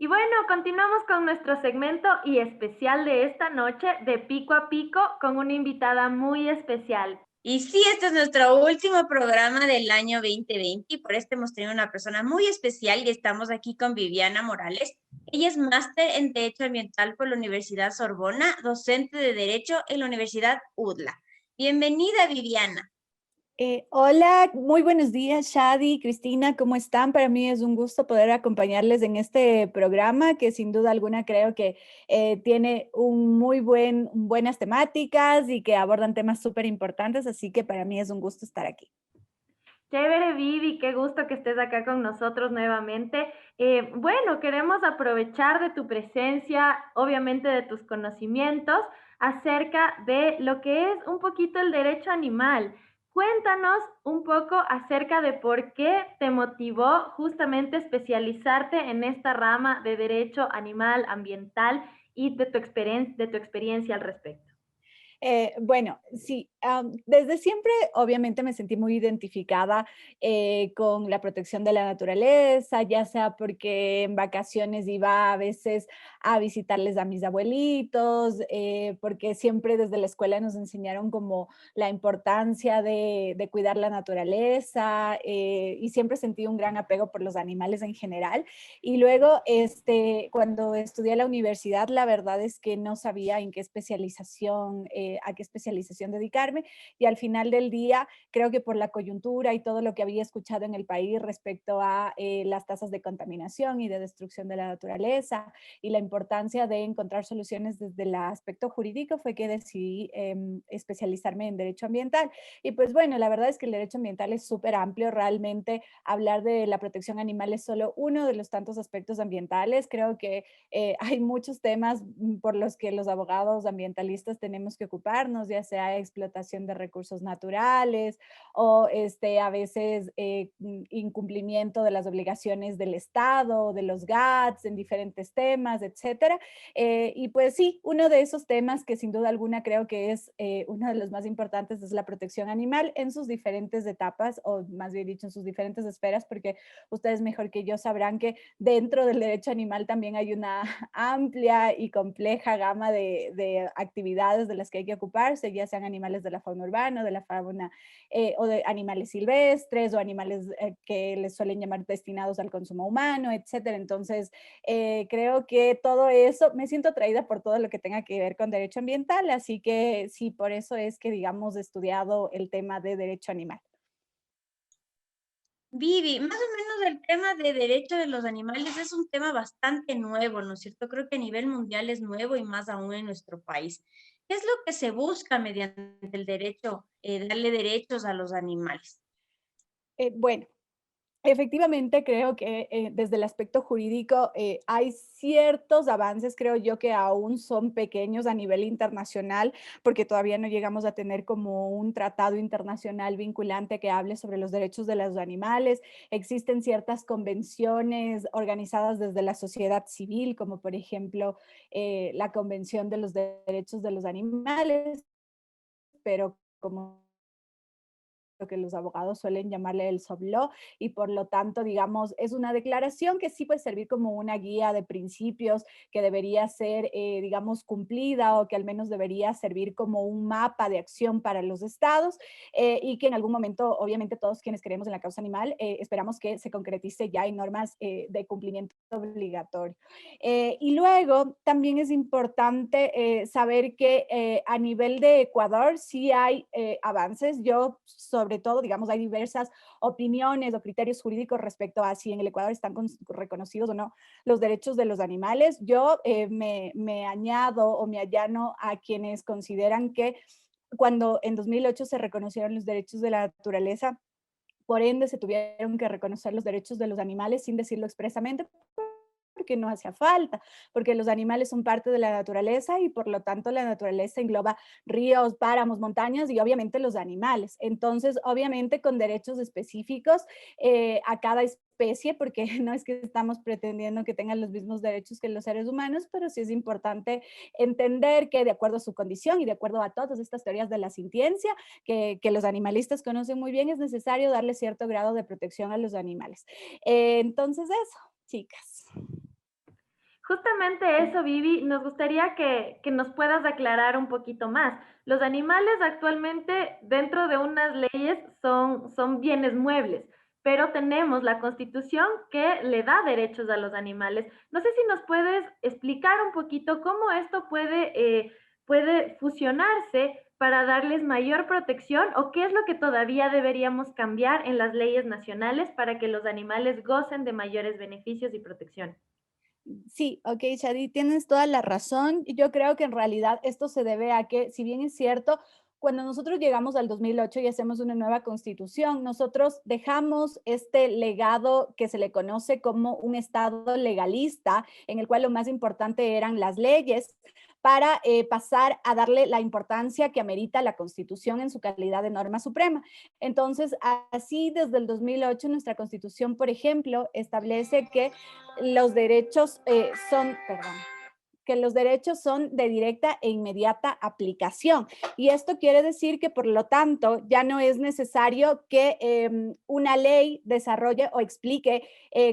Y bueno, continuamos con nuestro segmento y especial de esta noche de Pico a Pico con una invitada muy especial. Y sí, este es nuestro último programa del año 2020 y por esto hemos tenido una persona muy especial y estamos aquí con Viviana Morales. Ella es máster en Derecho Ambiental por la Universidad Sorbona, docente de Derecho en la Universidad UDLA. Bienvenida, Viviana. Hola, muy buenos días, Shadi, Cristina, ¿cómo están? Para mí es un gusto poder acompañarles en este programa que sin duda alguna creo que tiene buenas temáticas y que abordan temas súper importantes, así que para mí es un gusto estar aquí. Chévere, Vivi, qué gusto que estés acá con nosotros nuevamente. Bueno, queremos aprovechar de tu presencia, obviamente de tus conocimientos, acerca de lo que es un poquito el derecho animal. Cuéntanos un poco acerca de por qué te motivó justamente especializarte en esta rama de derecho animal, ambiental y de tu experiencia al respecto. Bueno, sí, desde siempre obviamente me sentí muy identificada con la protección de la naturaleza, ya sea porque en vacaciones iba a veces a visitarles a mis abuelitos, porque siempre desde la escuela nos enseñaron como la importancia de cuidar la naturaleza y siempre sentí un gran apego por los animales en general. Y luego, cuando estudié en la universidad, la verdad es que no sabía en qué especialización, a qué especialización dedicarme. Y al final del día, creo que por la coyuntura y todo lo que había escuchado en el país respecto a las tasas de contaminación y de destrucción de la naturaleza y la importancia de encontrar soluciones desde el aspecto jurídico, fue que decidí especializarme en derecho ambiental. Y pues bueno, la verdad es que el derecho ambiental es súper amplio, realmente hablar de la protección animal es solo uno de los tantos aspectos ambientales. Creo que hay muchos temas por los que los abogados ambientalistas tenemos que ocuparnos, ya sea explotación de recursos naturales o a veces incumplimiento de las obligaciones del Estado, de los GATS en diferentes temas, etcétera. Y pues sí, uno de esos temas que sin duda alguna creo que es uno de los más importantes es la protección animal en sus diferentes etapas, o más bien dicho, en sus diferentes esferas, porque ustedes mejor que yo sabrán que dentro del derecho animal también hay una amplia y compleja gama de actividades de las que hay que ocuparse, ya sean animales de la fauna urbana, de la fauna o de animales silvestres o animales que les suelen llamar destinados al consumo humano, etcétera. Entonces, creo que todo eso, me siento atraída por todo lo que tenga que ver con derecho ambiental, así que sí, por eso es que, digamos, he estudiado el tema de derecho animal. Vivi, más o menos el tema de derecho de los animales es un tema bastante nuevo, ¿no es cierto? Creo que a nivel mundial es nuevo y más aún en nuestro país. ¿Qué es lo que se busca mediante el derecho, darle derechos a los animales? Bueno, efectivamente, creo que desde el aspecto jurídico hay ciertos avances, creo yo, que aún son pequeños a nivel internacional, porque todavía no llegamos a tener como un tratado internacional vinculante que hable sobre los derechos de los animales. Existen ciertas convenciones organizadas desde la sociedad civil, como por ejemplo la Convención de los Derechos de los Animales, pero como lo que los abogados suelen llamarle el soft law, y por lo tanto, digamos, es una declaración que sí puede servir como una guía de principios que debería ser, digamos, cumplida, o que al menos debería servir como un mapa de acción para los estados, y que en algún momento, obviamente, todos quienes creemos en la causa animal, esperamos que se concretice ya en normas de cumplimiento obligatorio. Y luego también es importante saber que a nivel de Ecuador sí hay avances. Yo, sobre todo, digamos, hay diversas opiniones o criterios jurídicos respecto a si en el Ecuador están reconocidos o no los derechos de los animales. Yo me añado o me allano a quienes consideran que cuando en 2008 se reconocieron los derechos de la naturaleza, por ende se tuvieron que reconocer los derechos de los animales sin decirlo expresamente, porque no hacía falta, porque los animales son parte de la naturaleza y por lo tanto la naturaleza engloba ríos, páramos, montañas y obviamente los animales. Entonces, obviamente con derechos específicos a cada especie, porque no es que estamos pretendiendo que tengan los mismos derechos que los seres humanos, pero sí es importante entender que de acuerdo a su condición y de acuerdo a todas estas teorías de la sintiencia que los animalistas conocen muy bien, es necesario darle cierto grado de protección a los animales. Entonces eso, chicas. Justamente eso, Vivi, nos gustaría que nos puedas aclarar un poquito más. Los animales actualmente dentro de unas leyes son bienes muebles, pero tenemos la Constitución que le da derechos a los animales. No sé si nos puedes explicar un poquito cómo esto puede fusionarse para darles mayor protección o qué es lo que todavía deberíamos cambiar en las leyes nacionales para que los animales gocen de mayores beneficios y protección. Sí, ok, Shadi, tienes toda la razón. Yo creo que en realidad esto se debe a que, si bien es cierto, cuando nosotros llegamos al 2008 y hacemos una nueva constitución, nosotros dejamos este legado que se le conoce como un Estado legalista, en el cual lo más importante eran las leyes, para pasar a darle la importancia que amerita la Constitución en su calidad de norma suprema. Entonces, así desde el 2008, nuestra Constitución, por ejemplo, establece que los derechos perdón, que los derechos son de directa e inmediata aplicación. Y esto quiere decir que, por lo tanto, ya no es necesario que una ley desarrolle o explique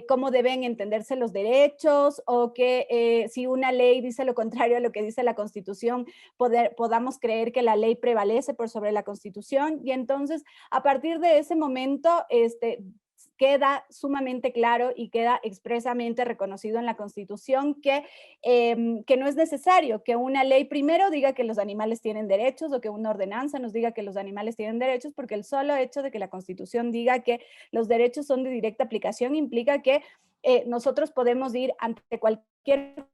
cómo deben entenderse los derechos o que si una ley dice lo contrario a lo que dice la Constitución, podamos creer que la ley prevalece por sobre la Constitución. Y entonces, a partir de ese momento, queda sumamente claro y queda expresamente reconocido en la Constitución que no es necesario que una ley primero diga que los animales tienen derechos o que una ordenanza nos diga que los animales tienen derechos, porque el solo hecho de que la Constitución diga que los derechos son de directa aplicación implica que nosotros podemos ir ante cualquier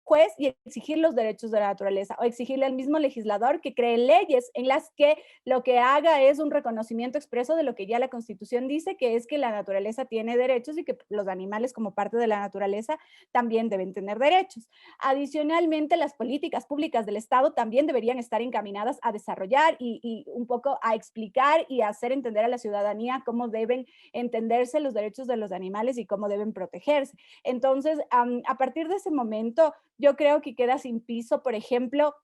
juez y exigir los derechos de la naturaleza o exigirle al mismo legislador que cree leyes en las que lo que haga es un reconocimiento expreso de lo que ya la Constitución dice, que es que la naturaleza tiene derechos y que los animales como parte de la naturaleza también deben tener derechos. Adicionalmente, las políticas públicas del Estado también deberían estar encaminadas a desarrollar y un poco a explicar y a hacer entender a la ciudadanía cómo deben entenderse los derechos de los animales y cómo deben protegerse. Entonces, a partir de ese momento, yo creo que queda sin piso, por ejemplo,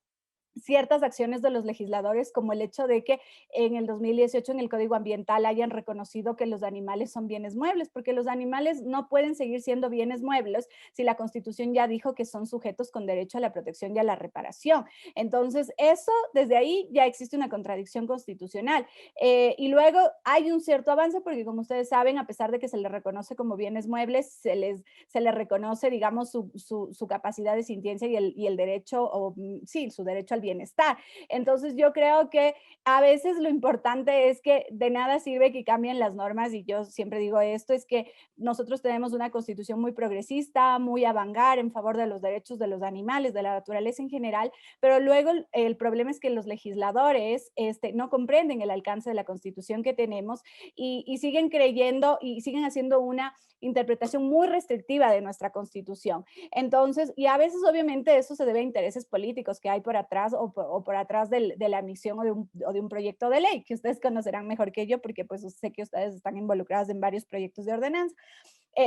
ciertas acciones de los legisladores, como el hecho de que en el 2018 en el Código Ambiental hayan reconocido que los animales son bienes muebles, porque los animales no pueden seguir siendo bienes muebles si la Constitución ya dijo que son sujetos con derecho a la protección y a la reparación. Entonces, eso, desde ahí ya existe una contradicción constitucional. Y luego hay un cierto avance, porque como ustedes saben, a pesar de que se les reconoce como bienes muebles, se les reconoce, digamos, su capacidad de sintiencia y el derecho, o sí, su derecho al bienestar. Entonces yo creo que a veces lo importante es que de nada sirve que cambien las normas, y yo siempre digo esto, es que nosotros tenemos una constitución muy progresista, muy avant-garde en favor de los derechos de los animales, de la naturaleza en general, pero luego el problema es que los legisladores no comprenden el alcance de la constitución que tenemos y siguen creyendo y siguen haciendo una interpretación muy restrictiva de nuestra constitución. Entonces, y a veces obviamente eso se debe a intereses políticos que hay por atrás o por atrás de la emisión o de un proyecto de ley, que ustedes conocerán mejor que yo, porque pues sé que ustedes están involucradas en varios proyectos de ordenanza.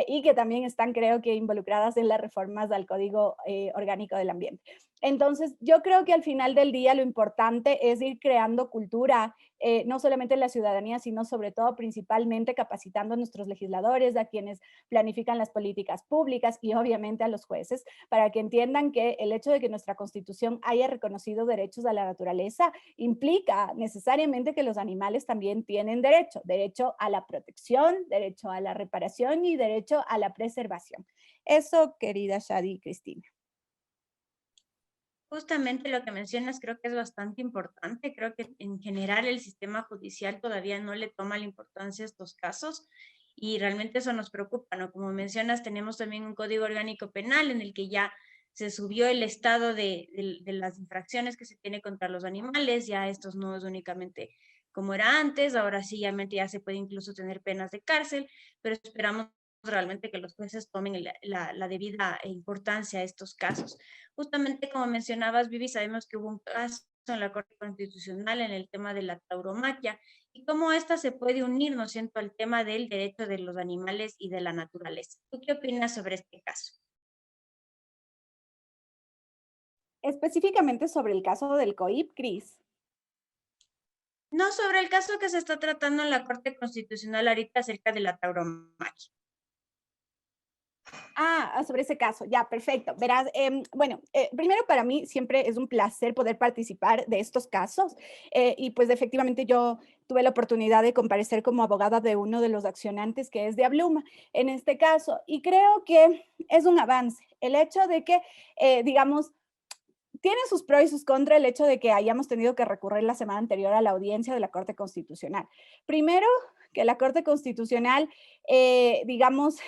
Y que también están, creo que, involucradas en las reformas al Código Orgánico del Ambiente. Entonces, yo creo que al final del día lo importante es ir creando cultura, no solamente en la ciudadanía, sino sobre todo principalmente capacitando a nuestros legisladores, a quienes planifican las políticas públicas y obviamente a los jueces, para que entiendan que el hecho de que nuestra Constitución haya reconocido derechos a la naturaleza implica necesariamente que los animales también tienen derecho, derecho a la protección, derecho a la reparación y derecho a la preservación. Eso, querida Shadi y Cristina. Justamente lo que mencionas creo que es bastante importante. Creo que en general el sistema judicial todavía no le toma la importancia a estos casos y realmente eso nos preocupa, ¿no? Como mencionas, tenemos también un código orgánico penal en el que ya se subió el estado de las infracciones que se tiene contra los animales, ya estos no es únicamente como era antes, ahora sí ya se puede incluso tener penas de cárcel, pero esperamos realmente que los jueces tomen la debida importancia a estos casos. Justamente como mencionabas, Vivi, sabemos que hubo un caso en la Corte Constitucional en el tema de la tauromaquia y cómo esta se puede unir, ¿no es cierto?, al tema del derecho de los animales y de la naturaleza. ¿Tú qué opinas sobre este caso? Específicamente sobre el caso del COIP, Cris. No, sobre el caso que se está tratando en la Corte Constitucional ahorita acerca de la tauromaquia. Sobre ese caso, ya, perfecto. Verás, bueno, primero para mí siempre es un placer poder participar de estos casos y pues efectivamente yo tuve la oportunidad de comparecer como abogada de uno de los accionantes que es de Abluma en este caso y creo que es un avance el hecho de que, digamos, tiene sus pros y sus contras el hecho de que hayamos tenido que recurrir la semana anterior a la audiencia de la Corte Constitucional. Primero, que la Corte Constitucional, digamos,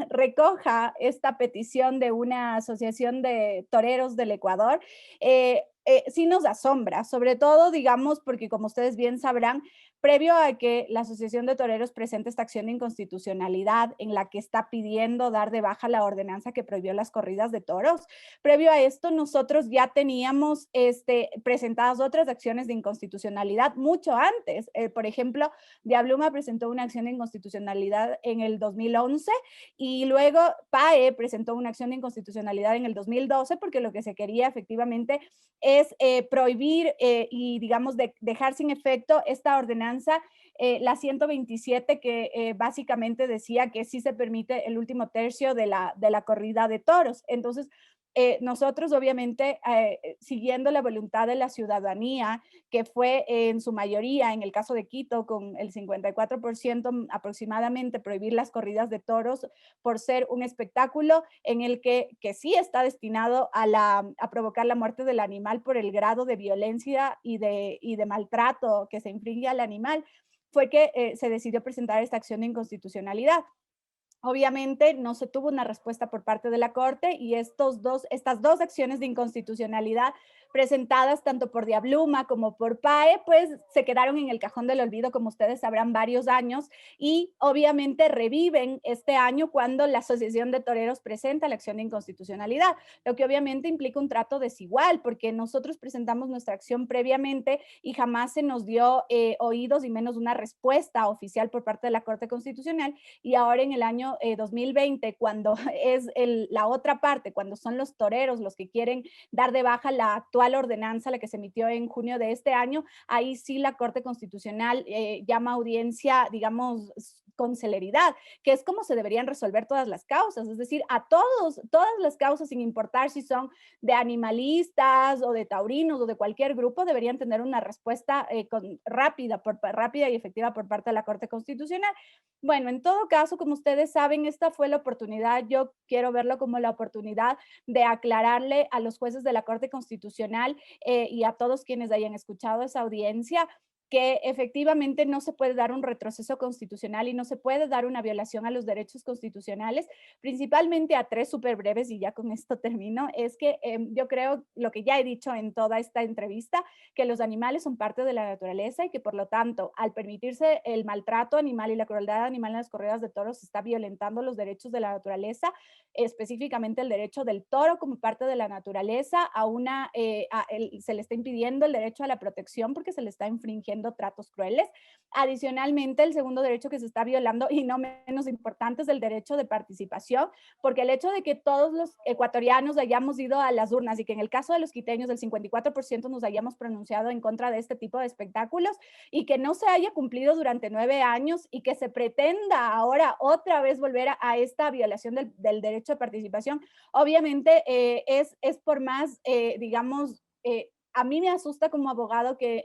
recoja esta petición de una asociación de toreros del Ecuador, sí nos asombra, sobre todo, digamos, porque como ustedes bien sabrán, previo a que la Asociación de Toreros presente esta acción de inconstitucionalidad en la que está pidiendo dar de baja la ordenanza que prohibió las corridas de toros, previo a esto nosotros ya teníamos presentadas otras acciones de inconstitucionalidad mucho antes. Por ejemplo, Diabluma presentó una acción de inconstitucionalidad en el 2011 y luego PAE presentó una acción de inconstitucionalidad en el 2012 porque lo que se quería efectivamente es prohibir y, digamos, dejar sin efecto esta ordenanza, la 127, que básicamente decía que sí se permite el último tercio de la corrida de toros. Entonces, nosotros obviamente siguiendo la voluntad de la ciudadanía, que fue en su mayoría, en el caso de Quito, con el 54% aproximadamente, prohibir las corridas de toros por ser un espectáculo en el que sí está destinado a provocar la muerte del animal por el grado de violencia y de maltrato que se infringe al animal, fue que se decidió presentar esta acción de inconstitucionalidad. Obviamente no se tuvo una respuesta por parte de la Corte y estas dos acciones de inconstitucionalidad presentadas tanto por Diabluma como por PAE, pues se quedaron en el cajón del olvido, como ustedes sabrán, varios años y obviamente reviven este año cuando la Asociación de Toreros presenta la acción de inconstitucionalidad, lo que obviamente implica un trato desigual porque nosotros presentamos nuestra acción previamente y jamás se nos dio oídos y menos una respuesta oficial por parte de la Corte Constitucional y ahora en el año 2020, cuando es la otra parte, cuando son los toreros los que quieren dar de baja la actual ordenanza, la que se emitió en junio de este año, ahí sí la Corte Constitucional llama audiencia, digamos, con celeridad, que es como se deberían resolver todas las causas, es decir, todas las causas, sin importar si son de animalistas o de taurinos o de cualquier grupo, deberían tener una respuesta rápida y efectiva por parte de la Corte Constitucional. Bueno, en todo caso, como ustedes saben, esta fue la oportunidad, yo quiero verlo como la oportunidad de aclararle a los jueces de la Corte Constitucional y a todos quienes hayan escuchado esa audiencia que efectivamente no se puede dar un retroceso constitucional y no se puede dar una violación a los derechos constitucionales, principalmente a tres súper breves, y ya con esto termino, es que yo creo lo que ya he dicho en toda esta entrevista, que los animales son parte de la naturaleza y que por lo tanto, al permitirse el maltrato animal y la crueldad animal en las corridas de toros, se está violentando los derechos de la naturaleza, específicamente el derecho del toro como parte de la naturaleza, se le está impidiendo el derecho a la protección porque se le está infringiendo tratos crueles. Adicionalmente, el segundo derecho que se está violando y no menos importante es el derecho de participación, porque el hecho de que todos los ecuatorianos hayamos ido a las urnas y que en el caso de los quiteños el 54% nos hayamos pronunciado en contra de este tipo de espectáculos y que no se haya cumplido durante 9 años y que se pretenda ahora otra vez volver a esta violación del derecho de participación, obviamente es por más, digamos, a mí me asusta como abogada que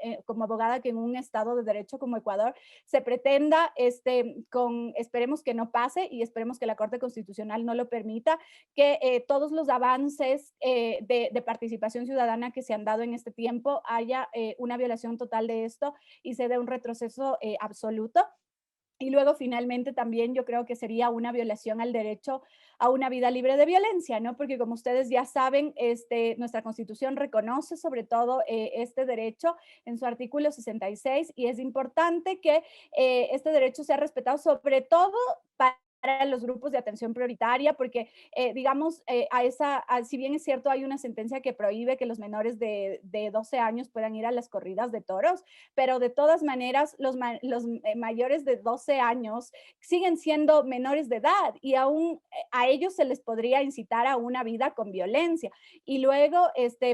en un estado de derecho como Ecuador se pretenda, esperemos que no pase y esperemos que la Corte Constitucional no lo permita, que todos los avances de participación ciudadana que se han dado en este tiempo haya una violación total de esto y se dé un retroceso absoluto. Y luego, finalmente, también yo creo que sería una violación al derecho a una vida libre de violencia, ¿no? Porque como ustedes ya saben, nuestra Constitución reconoce sobre todo este derecho en su artículo 66 y es importante que este derecho sea respetado sobre todo para los grupos de atención prioritaria, porque digamos, si bien es cierto, hay una sentencia que prohíbe que los menores de 12 años puedan ir a las corridas de toros, pero de todas maneras los mayores de 12 años siguen siendo menores de edad y aún a ellos se les podría incitar a una vida con violencia. Y luego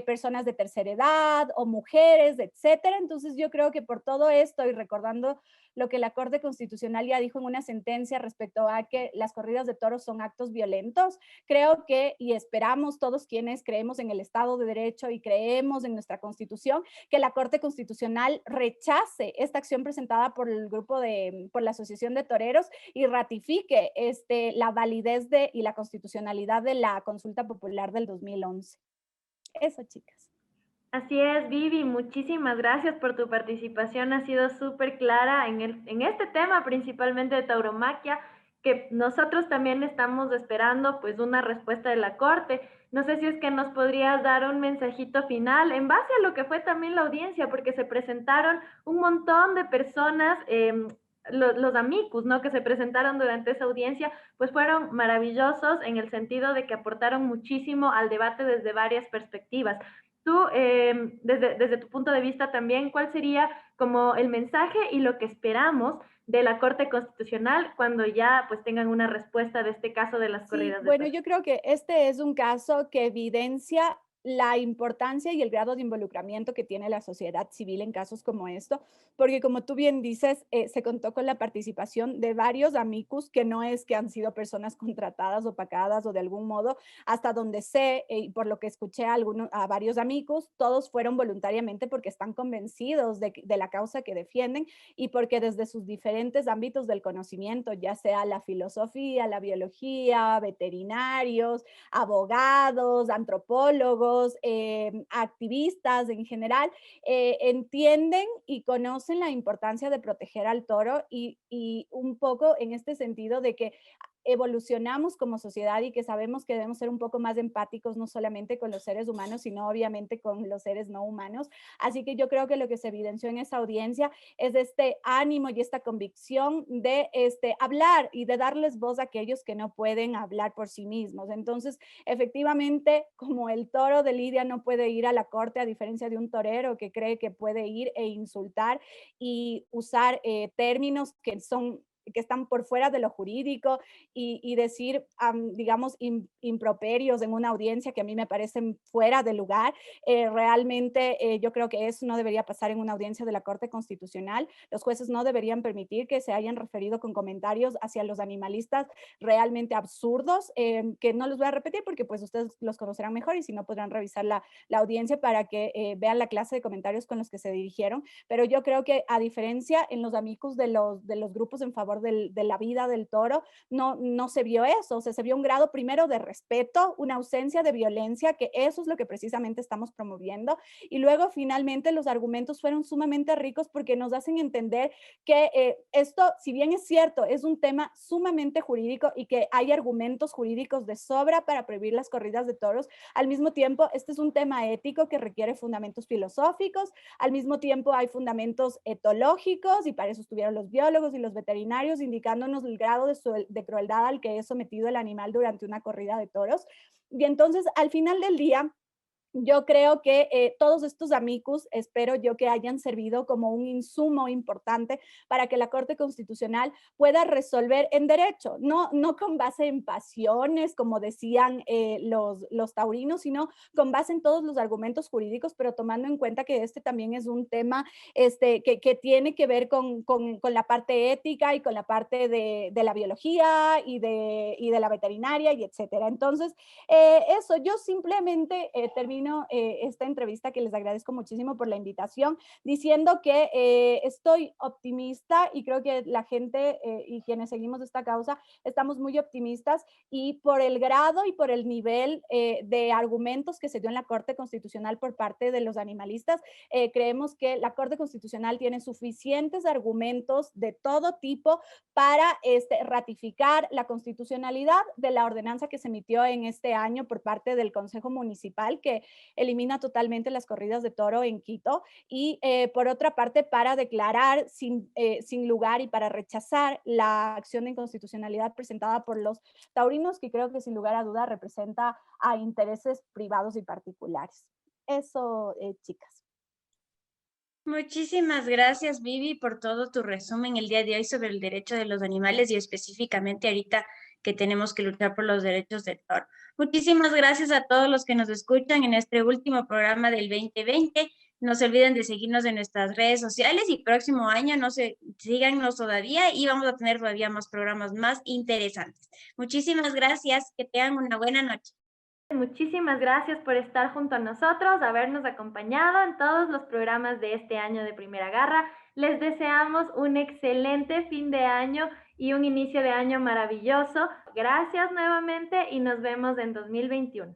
personas de tercera edad o mujeres, etcétera. Entonces yo creo que por todo esto y recordando lo que la Corte Constitucional ya dijo en una sentencia respecto a que las corridas de toros son actos violentos. Creo que, y esperamos todos quienes creemos en el Estado de Derecho y creemos en nuestra Constitución, que la Corte Constitucional rechace esta acción presentada por el grupo por la Asociación de Toreros y ratifique la validez y la constitucionalidad de la consulta popular del 2011. Eso, chicas. Así es, Vivi, muchísimas gracias por tu participación. Ha sido súper clara en este tema, principalmente de tauromaquia, que nosotros también estamos esperando pues una respuesta de la Corte. No sé si es que nos podrías dar un mensajito final en base a lo que fue también la audiencia, porque se presentaron un montón de personas, los amicus, ¿no? Que se presentaron durante esa audiencia, pues fueron maravillosos en el sentido de que aportaron muchísimo al debate desde varias perspectivas. Tú, desde tu punto de vista también, ¿cuál sería como el mensaje y lo que esperamos de la Corte Constitucional cuando ya pues tengan una respuesta de este caso de las corridas de Bueno, toros? yo creo que este es un caso que evidencia la importancia y el grado de involucramiento que tiene la sociedad civil en casos como esto, porque como tú bien dices, se contó con la participación de varios amicus, que no es que han sido personas contratadas o pagadas o de algún modo, hasta donde sé, y por lo que escuché a varios amicus, todos fueron voluntariamente porque están convencidos de la causa que defienden y porque desde sus diferentes ámbitos del conocimiento, ya sea la filosofía, la biología, veterinarios, abogados, antropólogos, activistas en general, entienden y conocen la importancia de proteger al toro y un poco en este sentido de que evolucionamos como sociedad y que sabemos que debemos ser un poco más empáticos, no solamente con los seres humanos, sino obviamente con los seres no humanos. Así que yo creo que lo que se evidenció en esa audiencia es este ánimo y esta convicción de hablar y de darles voz a aquellos que no pueden hablar por sí mismos. Entonces, efectivamente, como el toro de Lidia no puede ir a la corte, a diferencia de un torero que cree que puede ir e insultar y usar términos que están por fuera de lo jurídico y decir, digamos, improperios en una audiencia que a mí me parecen fuera de lugar. Realmente yo creo que eso no debería pasar en una audiencia de la Corte Constitucional. Los jueces no deberían permitir que se hayan referido con comentarios hacia los animalistas realmente absurdos, que no los voy a repetir porque pues ustedes los conocerán mejor y si no podrán revisar la audiencia para que vean la clase de comentarios con los que se dirigieron. Pero yo creo que a diferencia en los amicus de los grupos en favor de la vida del toro, no se vio eso, o sea, se vio un grado primero de respeto, una ausencia de violencia, que eso es lo que precisamente estamos promoviendo, y luego finalmente los argumentos fueron sumamente ricos porque nos hacen entender que esto, si bien es cierto, es un tema sumamente jurídico y que hay argumentos jurídicos de sobra para prohibir las corridas de toros, al mismo tiempo este es un tema ético que requiere fundamentos filosóficos, al mismo tiempo hay fundamentos etológicos y para eso estuvieron los biólogos y los veterinarios indicándonos el grado de crueldad al que es sometido el animal durante una corrida de toros. Y entonces, al final del día, yo creo que todos estos amicus, espero yo que hayan servido como un insumo importante para que la Corte Constitucional pueda resolver en derecho, no con base en pasiones, como decían los taurinos, sino con base en todos los argumentos jurídicos, pero tomando en cuenta que este también es un tema que tiene que ver con la parte ética y con la parte de la biología y de la veterinaria y etcétera. Entonces, eso, yo simplemente termino esta entrevista, que les agradezco muchísimo por la invitación, diciendo que estoy optimista y creo que la gente y quienes seguimos esta causa estamos muy optimistas y por el grado y por el nivel de argumentos que se dio en la Corte Constitucional por parte de los animalistas, creemos que la Corte Constitucional tiene suficientes argumentos de todo tipo para ratificar la constitucionalidad de la ordenanza que se emitió en este año por parte del Consejo Municipal, que elimina totalmente las corridas de toro en Quito, y por otra parte para declarar sin lugar y para rechazar la acción de inconstitucionalidad presentada por los taurinos, que creo que sin lugar a duda representa a intereses privados y particulares. Eso, chicas. Muchísimas gracias, Vivi, por todo tu resumen el día de hoy sobre el derecho de los animales y específicamente ahorita que tenemos que luchar por los derechos del toro. Muchísimas gracias a todos los que nos escuchan en este último programa del 2020. No se olviden de seguirnos en nuestras redes sociales y próximo año, no se síganos todavía y vamos a tener todavía más programas más interesantes. Muchísimas gracias, que tengan una buena noche. Muchísimas gracias por estar junto a nosotros, habernos acompañado en todos los programas de este año de Primera Garra. Les deseamos un excelente fin de año y un inicio de año maravilloso. Gracias nuevamente y nos vemos en 2021.